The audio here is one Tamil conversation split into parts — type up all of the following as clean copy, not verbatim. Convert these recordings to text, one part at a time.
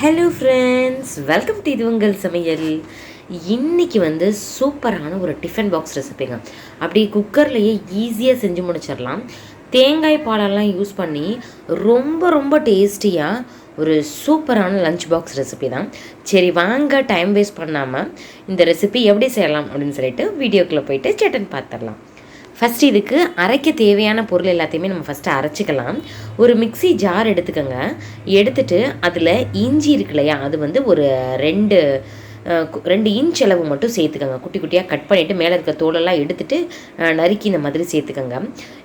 ஹலோ ஃப்ரெண்ட்ஸ், வெல்கம் டு இது உங்கள் சமையல். இன்றைக்கி சூப்பரான ஒரு டிஃபன் பாக்ஸ் ரெசிபிங்க. அப்படி குக்கர்லேயே ஈஸியாக செஞ்சு முடிச்சிடலாம். தேங்காய் பாலெல்லாம் யூஸ் பண்ணி ரொம்ப ரொம்ப டேஸ்டியாக ஒரு சூப்பரான லஞ்ச் பாக்ஸ் ரெசிபி தான். சரி வாங்க, டைம் வேஸ்ட் பண்ணாமல் இந்த ரெசிபி எப்படி செய்யலாம் அப்படின்னு சொல்லிட்டு வீடியோக்குள்ளே போயிட்டு சட்டன் பார்த்துடலாம். ஃபஸ்ட்டு இதுக்கு அரைக்க தேவையான பொருள் எல்லாத்தையுமே நம்ம ஃபஸ்ட்டு அரைச்சிக்கலாம். ஒரு மிக்சி ஜார் எடுத்துக்கோங்க. எடுத்துகிட்டு அதில் இஞ்சி இருக்கு இல்லையா, அது ஒரு 2 இன்ச் அளவு மட்டும் சேர்த்துக்கோங்க. குட்டி குட்டியாக கட் பண்ணிவிட்டு மேலே இருக்க தோலெல்லாம் எடுத்துகிட்டு நறுக்கி இந்த மாதிரி சேர்த்துக்கோங்க.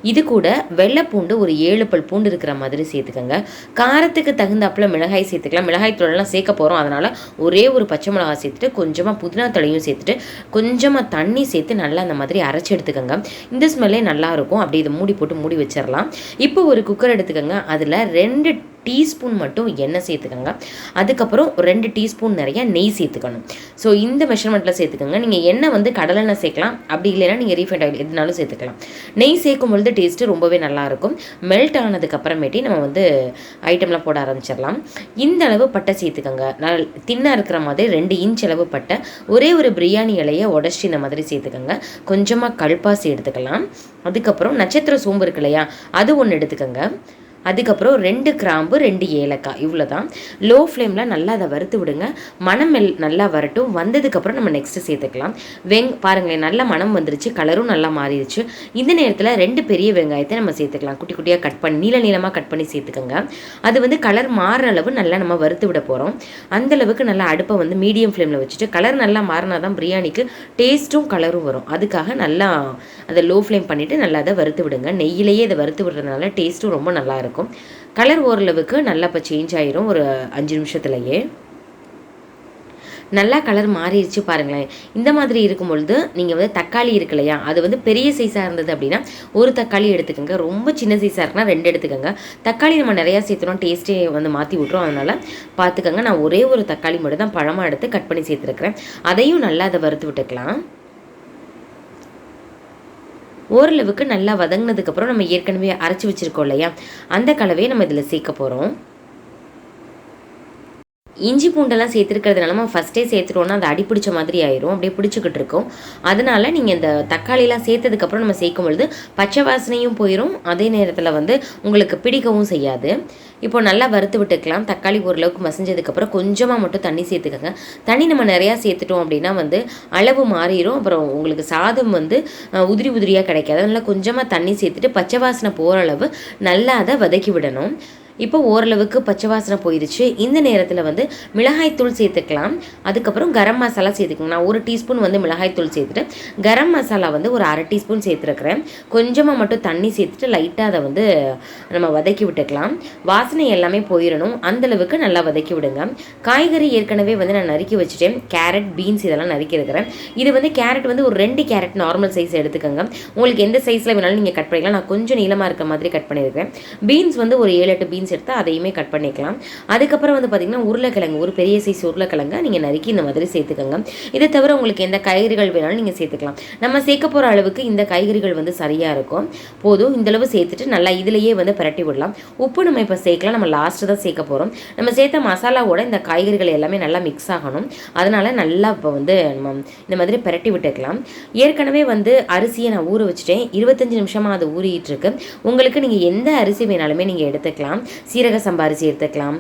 இது கூட வெள்ளைப்பூண்டு ஒரு 7 பல் பூண்டு இருக்கிற மாதிரி சேர்த்துக்கோங்க. காரத்துக்கு தகுந்தாப்பில் மிளகாய் சேர்த்துக்கலாம். மிளகாய் தூளெல்லாம் சேர்க்க போகிறோம், அதனால் ஒரே ஒரு பச்சை மிளகாய் சேர்த்துட்டு கொஞ்சமாக புதினா தழையும் சேர்த்துட்டு கொஞ்சமாக தண்ணி சேர்த்து நல்லா அந்த மாதிரி அரைச்சி எடுத்துக்கோங்க. இந்த ஸ்மெல்லே நல்லாயிருக்கும். அப்படி இதை மூடி போட்டு மூடி வச்சிடலாம். இப்போ ஒரு குக்கர் எடுத்துக்கோங்க. அதில் 2 டீஸ்பூன் மட்டும் எண்ணெய் சேர்த்துக்கோங்க. அதுக்கப்புறம் 2 டீஸ்பூன் நிறைய நெய் சேர்த்துக்கணும். ஸோ இந்த மெஷர்மெண்ட்டில் சேர்த்துக்கோங்க. நீங்கள் எண்ணெய் கடலெண்ணெய் சேர்க்கலாம், அப்படி இல்லைன்னா நீங்கள் ரீஃபைண்ட் ஆயில் எதுனாலும் சேர்த்துக்கலாம். நெய் சேர்க்கும் பொழுது டேஸ்ட்டு ரொம்பவே நல்லாயிருக்கும். மெல்ட் ஆனதுக்கப்புறமேட்டி நம்ம ஐட்டம்லாம் போட ஆரம்பிச்சிடலாம். இந்த அளவு பட்டை சேர்த்துக்கோங்க. நான் தின்னாக இருக்கிற மாதிரி 2 இன்ச் அளவு பட்டை, ஒரே ஒரு பிரியாணி இலையை உடச்சி இந்த மாதிரி சேர்த்துக்கோங்க. கொஞ்சமாக கல்பாசி எடுத்துக்கலாம். அதுக்கப்புறம் நட்சத்திர சோம்பு இருக்கு இல்லையா, அது ஒன்று எடுத்துக்கோங்க. அதுக்கப்புறம் 2 கிராம்பு 2 ஏலக்காய், இவ்வளோ தான். லோ ஃப்ளேமில் நல்லா அதை வறுத்து விடுங்க. மணம் நல்லா வரட்டும். வந்ததுக்கப்புறம் நம்ம நெக்ஸ்ட்டு சேர்த்துக்கலாம். பாருங்களேன், நல்ல மணம் வந்துருச்சு, கலரும் நல்லா மாறிடுச்சு. இந்த நேரத்தில் 2 பெரிய வெங்காயத்தை நம்ம சேர்த்துக்கலாம். குட்டி குட்டியாக கட் பண்ணி நீளமாக கட் பண்ணி சேர்த்துக்கோங்க. அது கலர் மாறுற அளவு நல்லா நம்ம வறுத்து விட போகிறோம். அந்தளவுக்கு நல்லா அடுப்பை மீடியம் ஃப்ளேமில் வச்சுட்டு, கலர் நல்லா மாறினா தான் பிரியாணிக்கு டேஸ்ட்டும் கலரும் வரும். அதுக்காக நல்லா அதை லோ ஃப்ளேம் பண்ணிவிட்டு நல்லா அதை வறுத்து விடுங்க. நெய்யிலேயே அதை வறுத்து விடுறதுனால டேஸ்ட்டும் ரொம்ப நல்லாயிருக்கும். கலர் ஓரளவுக்கு நல்லா இப்போ சேஞ்ச் ஆயிரும். ஒரு 5 நிமிஷத்துலையே நல்லா கலர் மாறிடுச்சு பாருங்களேன். இந்த மாதிரி இருக்கும் பொழுது நீங்கள் தக்காளி இருக்கு இல்லையா, அது பெரிய சைஸாக இருந்தது அப்படின்னா ஒரு தக்காளி எடுத்துக்கோங்க. ரொம்ப சின்ன சைஸாக இருக்குன்னா 2 எடுத்துக்கோங்க. தக்காளி நம்ம நிறையா சேர்த்துறோம், டேஸ்ட்டே மாற்றி விட்றோம். அதனால் பார்த்துக்கோங்க. நான் ஒரே ஒரு தக்காளி மட்டும் தான் பழமாக எடுத்து கட் பண்ணி சேர்த்துருக்குறேன். அதையும் நல்லா அதை வறுத்து விட்டுக்கலாம். ஓரளவுக்கு நல்லா வதங்கினதுக்கப்புறம் நம்ம ஏற்கனவே அரைச்சி வச்சுருக்கோம் இல்லையா, அந்த கலவையை நம்ம இதில் சேர்க்க போகிறோம். இஞ்சி பூண்டெல்லாம் சேர்த்துருக்கிறதுனால நம்ம ஃபஸ்ட்டே சேர்த்துட்டோன்னா அது அடிப்பிடிச்ச மாதிரி ஆயிரும், அப்படியே பிடிச்சிக்கிட்டு இருக்கும். அதனால் நீங்கள் இந்த தக்காளிலாம் சேர்த்ததுக்கப்புறம் நம்ம சேர்க்கும் பொழுது பச்சை வாசனையும் போயிடும், அதே நேரத்தில் உங்களுக்கு பிடிக்கவும் செய்யாது. இப்போ நல்லா வறுத்து விட்டுக்கலாம். தக்காளி ஓரளவுக்கு மசிஞ்சதுக்கப்புறம் கொஞ்சமாக மட்டும் தண்ணி சேர்த்துக்கோங்க. தண்ணி நம்ம நிறையா சேர்த்துட்டோம் அப்படின்னா அளவு மாறிடும். அப்புறம் உங்களுக்கு சாதம் உதிரி உதிரியாக கிடைக்காது. அதனால் கொஞ்சமாக தண்ணி சேர்த்துட்டு பச்சை வாசனை போகிற அளவு நல்லா அதை வதக்கி விடணும். இப்போ ஓரளவுக்கு பச்சை வாசனை போயிடுச்சு. இந்த நேரத்தில் மிளகாய்த்தூள் சேர்த்துக்கலாம். அதுக்கப்புறம் கரம் மசாலா சேர்த்துக்கோங்க. நான் 1 டீஸ்பூன் மிளகாய்த்தூள் சேர்த்துட்டு கரம் மசாலா ஒரு 1/2 டீஸ்பூன் சேர்த்துருக்குறேன். கொஞ்சமாக மட்டும் தண்ணி சேர்த்துட்டு லைட்டாக அதை நம்ம வதக்கி விட்டுக்கலாம். வாசனை எல்லாமே போயிடணும், அந்தளவுக்கு நல்லா வதக்கி விடுங்க. காய்கறி ஏற்கனவே நான் நறுக்கி வச்சுட்டேன். கேரட், பீன்ஸ் இதெல்லாம் நறுக்கி இருக்கிறேன். இது கேரட் ஒரு 2 கேரட் நார்மல் சைஸ் எடுத்துக்கோங்க. உங்களுக்கு எந்த சைஸில் வேணாலும் நீங்கள் கட் பண்ணிக்கலாம். நான் கொஞ்சம் நீளமாக இருக்க மாதிரி கட் பண்ணியிருக்கேன். பீன்ஸ் ஒரு 7-8 பீன்ஸ் எடுத்து அதையுமே கட் பண்ணிக்கலாம். அதுக்கப்புறம் பார்த்திங்கன்னா உருளைக்கிழங்கு, ஒரு பெரிய சைஸ் உருளைக்கிழங்கை நீங்கள் நறுக்கி இந்த மாதிரி சேர்த்துக்கோங்க. இதை தவிர உங்களுக்கு எந்த காய்கறிகள் வேணாலும் நீங்கள் சேர்த்துக்கலாம். நம்ம சேர்க்க போகிற அளவுக்கு இந்த காய்கறிகள் சரியாக இருக்கும். போதும், இந்தளவு சேர்த்துட்டு நல்லா இதிலேயே பிரட்டி விடலாம். உப்பு நம்ம இப்போ சேர்க்கலாம், நம்ம லாஸ்ட்டு தான் சேர்க்க போகிறோம். நம்ம சேர்த்த மசாலாவோட இந்த காய்கறிகள் எல்லாமே நல்லா மிக்ஸ் ஆகணும். அதனால் நல்லா இப்போ நம்ம இந்த மாதிரி பிரட்டி விட்டுக்கலாம். ஏற்கனவே அரிசியை நான் ஊற வச்சுட்டேன். 25 நிமிஷமாக அது ஊறிட்டு இருக்கு. உங்களுக்கு நீங்கள் எந்த அரிசி வேணாலுமே நீங்கள் எடுத்துக்கலாம். சீரக சம்பா அரிசி எடுத்துக்கலாம்,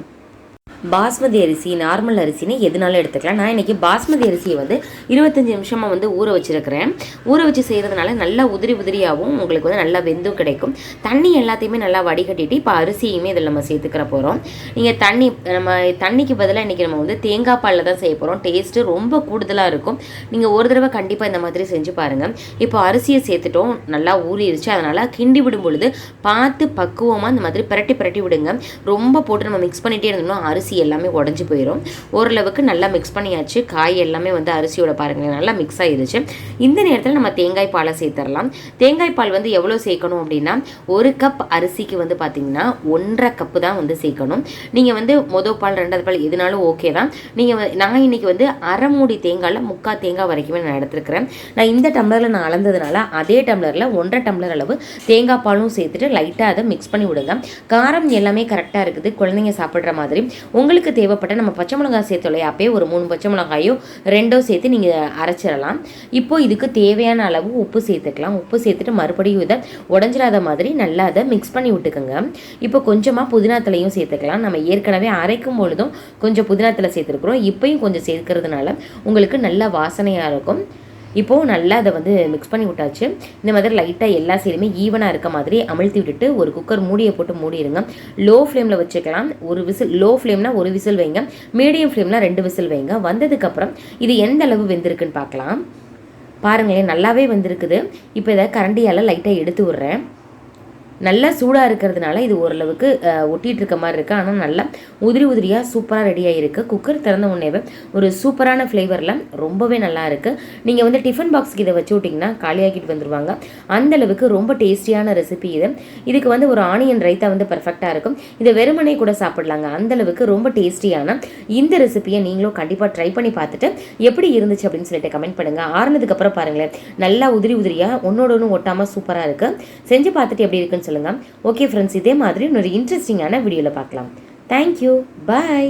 பாஸ்மதி அரிசி, நார்மல் அரிசின்னு எதுனாலும் எடுத்துக்கலாம். நான் இன்றைக்கி பாஸ்மதி அரிசியை 25 நிமிஷமாக ஊற வச்சுருக்கிறேன். ஊற வச்சு செய்கிறதுனால நல்லா உதிரி உதிரியாகவும் உங்களுக்கு நல்லா வெந்தும் கிடைக்கும். தண்ணி எல்லாத்தையுமே நல்லா வடிகட்டிட்டு இப்போ அரிசியுமே இதில் நம்ம சேர்த்துக்கிற போகிறோம். நீங்கள் தண்ணிக்கு பதிலாக இன்றைக்கி நம்ம தேங்காய் பாலில் தான் செய்ய போகிறோம். டேஸ்ட்டு ரொம்ப கூடுதலாக இருக்கும். நீங்கள் ஒரு தடவை கண்டிப்பாக இந்த மாதிரி செஞ்சு பாருங்கள். இப்போ அரிசியை சேர்த்துட்டோம், நல்லா ஊறிடுச்சு. அதனால் கிண்டி விடும் பொழுது பார்த்து பக்குவமாக இந்த மாதிரி பிரட்டி விடுங்க. ரொம்ப போட்டு நம்ம மிக்ஸ் பண்ணிகிட்டே இருந்தோம்னா அரிசி எல்லாமே உடஞ்சி போயிடும். ஓரளவுக்கு நல்லா மிக்ஸ் பண்ணியாச்சு. காய் எல்லாமே அரிசியோட பாருங்கள் நல்லா மிக்ஸ் ஆகிடுச்சு. இந்த நேரத்தில் நம்ம தேங்காய் பாலை சேர்த்துடலாம். தேங்காய் பால் எவ்வளோ சேர்க்கணும் அப்படின்னா, 1 கப் அரிசிக்கு பார்த்திங்கன்னா 1.5 கப்பு தான் சேர்க்கணும். நீங்கள் மொதல் பால் 2வது பால் எதுனாலும் ஓகே தான். நான் இன்றைக்கி அரை மூடி தேங்காயில் 3/4 தேங்காய் வரைக்குமே நான் எடுத்துருக்கிறேன். நான் இந்த டம்ளரில் நான் அளந்ததுனால அதே டம்ளரில் 1.5 டம்ளர் அளவு தேங்காய் பாலும் சேர்த்துட்டு லைட்டாக அதை மிக்ஸ் பண்ணி விடுங்க. காரம் எல்லாமே கரெக்டாக இருக்குது, குழந்தைங்க சாப்பிட்ற மாதிரி. உங்களுக்கு தேவைப்பட்ட நம்ம பச்சை மிளகாய் சேர்த்தோலையே அப்பயே ஒரு 3 பச்சை மிளகாயோ 2 சேர்த்து நீங்கள் அரைச்சிடலாம். இப்போது இதுக்கு தேவையான அளவு உப்பு சேர்த்துக்கலாம். உப்பு சேர்த்துட்டு மறுபடியும் இதை உடஞ்சிடாத மாதிரி நல்லா அதை மிக்ஸ் பண்ணி விட்டுக்கோங்க. இப்போ கொஞ்சமாக புதினா தழையும் சேர்த்துக்கலாம். நம்ம ஏற்கனவே அரைக்கும் பொழுதும் கொஞ்சம் புதினா தழை சேர்த்துருக்குறோம். இப்போயும் கொஞ்சம் சேர்க்கறதுனால உங்களுக்கு நல்ல வாசனையாக இருக்கும். இப்போது நல்லா அதை வந்து மிக்ஸ் பண்ணி விட்டாச்சு. இந்த மாதிரி லைட்டாக எல்லா சைடுமே ஈவனாக இருக்க மாதிரி அமிழ்த்தி விட்டுட்டு ஒரு குக்கர் மூடியை போட்டு மூடிடுங்க. லோ ஃப்ளேமில் வச்சுக்கலாம். ஒரு விசில், லோ ஃப்ளேம்னா ஒரு விசில் வைங்க, மீடியம் ஃப்ளேம்னா 2 விசில் வைங்க. வந்ததுக்கப்புறம் இது எந்த அளவு வெந்திருக்குன்னு பார்க்கலாம். பாருங்களேன், நல்லாவே வெந்திருக்குது. இப்போ இதை கரண்டியால் லைட்டாக எடுத்து விட்றேன். நல்லா சூடாக இருக்கிறதுனால இது ஓரளவுக்கு ஒட்டிகிட்டு இருக்க மாதிரி இருக்குது. ஆனால் நல்லா உதிரியாக சூப்பராக ரெடியாக இருக்குது. குக்கர் திறந்த உடனேவே ஒரு சூப்பரான ஃப்ளேவரில் ரொம்பவே நல்லா இருக்குது. நீங்கள் வந்து டிஃபன் பாக்ஸுக்கு இதை வச்சு விட்டிங்கன்னா காலியாக்கிட்டு வந்துடுவாங்க. அந்தளவுக்கு ரொம்ப டேஸ்டியான ரெசிபி இது. இதுக்கு வந்து ஒரு ஆனியன் ரைத்தா வந்து பர்ஃபெக்டாக இருக்கும். இதை வெறுமனே கூட சாப்பிடலாங்க. அந்தளவுக்கு ரொம்ப டேஸ்டியான இந்த ரெசிபியை நீங்களும் கண்டிப்பாக ட்ரை பண்ணி பார்த்துட்டு எப்படி இருந்துச்சு அப்படின்னு சொல்லிட்டு கமெண்ட் பண்ணுங்கள். ஆறுனதுக்கப்புறம் பாருங்களேன், நல்லா உதிரியாக ஒன்னோட ஒன்று ஒட்டாமல் சூப்பராக இருக்குது. செஞ்சு பார்த்துட்டு எப்படி இருக்குன்னு சொல்லுங்கள். ஓகே ஃப்ரெண்ட்ஸ், இதே மாதிரி இன்னொரு இன்ட்ரெஸ்டிங்கான வீடியோவில் பார்க்கலாம். தேங்க்யூ, பாய்.